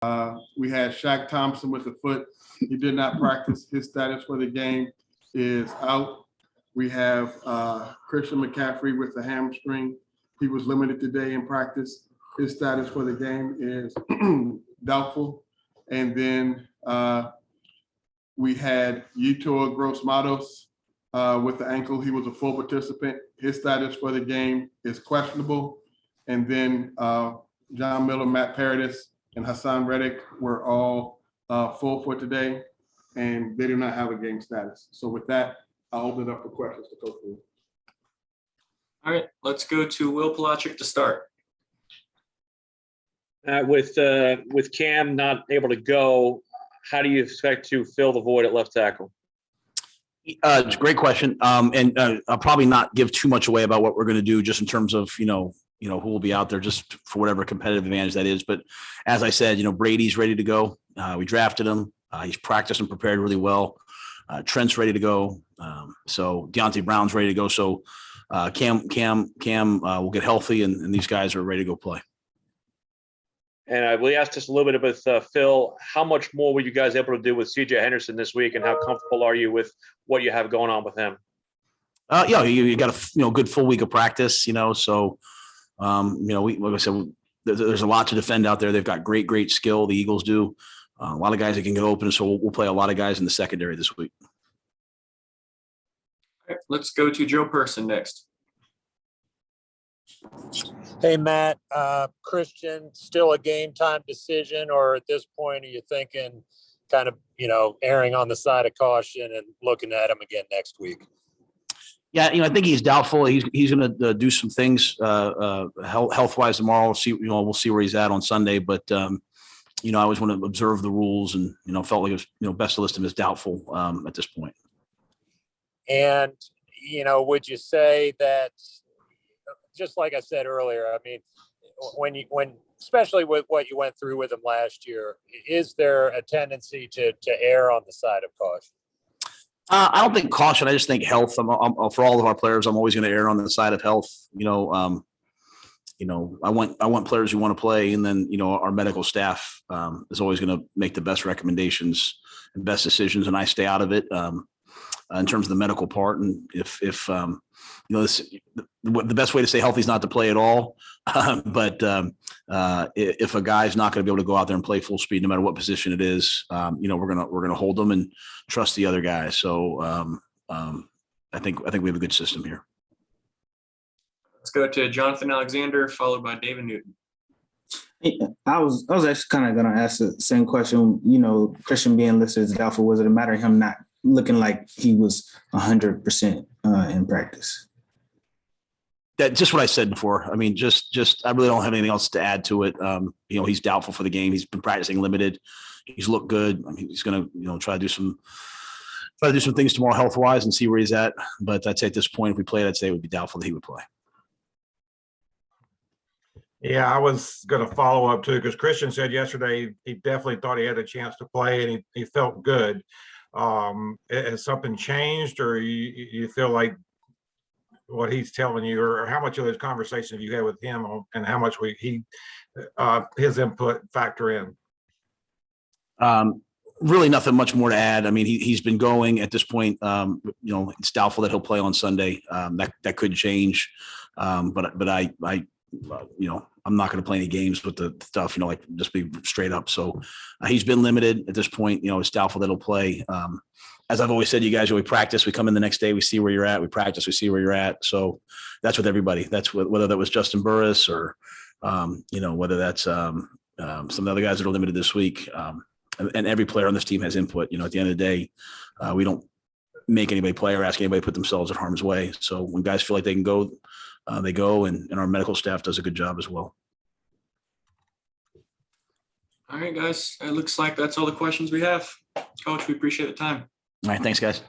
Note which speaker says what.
Speaker 1: We had Shaq Thompson with the foot. He did not practice. His status for the game is out. We have Christian McCaffrey with the hamstring. He was limited today in practice. His status for the game is doubtful. And then we had Yetur Gross-Matos with the ankle. He was a full participant. His status for the game is questionable. And then John Miller, Matt Paradis, and Hassan Reddick were all full for today, and they do not have a game status. So with that, I'll open it up for questions to Coach Rhule.
Speaker 2: All right, let's go to Will Palachik to start.
Speaker 3: With Cam not able to go, how do you expect to fill the void at left tackle?
Speaker 4: It's a great question. And I'll probably not give too much away about what we're going to do just in terms of, who will be out there just for whatever competitive advantage that is. But as I said, Brady's ready to go. We drafted him. He's practiced and prepared really well. Trent's ready to go. So Deontay Brown's ready to go. So Cam will get healthy and these guys are ready to go play.
Speaker 3: And we asked this a little bit with Phil. How much more were you guys able to do with C.J. Henderson this week, and how comfortable are you with what you have going on with him?
Speaker 4: You got a good full week of practice. So like I said, there's a lot to defend out there. They've got great skill. The Eagles do. A lot of guys that can get open. So we'll play a lot of guys in the secondary this week.
Speaker 2: All right, let's go to Joe Person next.
Speaker 5: Hey, Matt, Christian, still a game time decision, or at this point, are you thinking kind of, erring on the side of caution and looking at him again next week?
Speaker 4: Yeah, I think he's doubtful. He's going to do some things health-wise tomorrow. We'll see where he's at on Sunday. But I always want to observe the rules, and felt like it was best to list him as doubtful at this point.
Speaker 5: And would you say that, just like I said earlier, I mean, when especially with what you went through with him last year, is there a tendency to err on the side of caution?
Speaker 4: I don't think caution. I just think health. For all of our players, I'm always going to err on the side of health. I want players who want to play, and then our medical staff is always going to make the best recommendations and best decisions, and I stay out of it in terms of the medical part. And if the best way to stay healthy is not to play at all. But if a guy's not going to be able to go out there and play full speed, no matter what position it is, we're gonna hold them and trust the other guy. So I think we have a good system here.
Speaker 2: Let's go to Jonathan Alexander, followed by David Newton.
Speaker 6: I was actually kind of going to ask the same question. Christian being listed as doubtful, was it a matter of him not looking like he was 100% in practice?
Speaker 4: That's just what I said before. I mean, just I really don't have anything else to add to it. He's doubtful for the game. He's been practicing limited. He's looked good. I mean, he's going to try to do some things tomorrow health-wise and see where he's at. But I'd say at this point, if we played, I'd say it would be doubtful that he would play.
Speaker 7: Yeah, I was going to follow up too, because Christian said yesterday he definitely thought he had a chance to play and he felt good. Has something changed, or you feel like what he's telling you, or how much of those conversations have you had with him and how much his input factor in?
Speaker 4: Really nothing much more to add. I mean, he's been going at this point. It's doubtful that he'll play on Sunday. That could change. But I'm not going to play any games with the stuff, just be straight up. So he's been limited at this point. It's doubtful that he'll play. As I've always said, you guys, we practice, we come in the next day, we see where you're at, we practice, we see where you're at. So that's with everybody. That's whether that was Justin Burris or, whether that's some of the other guys that are limited this week. And every player on this team has input. At the end of the day, we don't make anybody play or ask anybody to put themselves in harm's way. So when guys feel like they can go, they go, and our medical staff does a good job as well.
Speaker 2: All right, guys. It looks like that's all the questions we have. Coach, we appreciate the time.
Speaker 4: All right. Thanks, guys.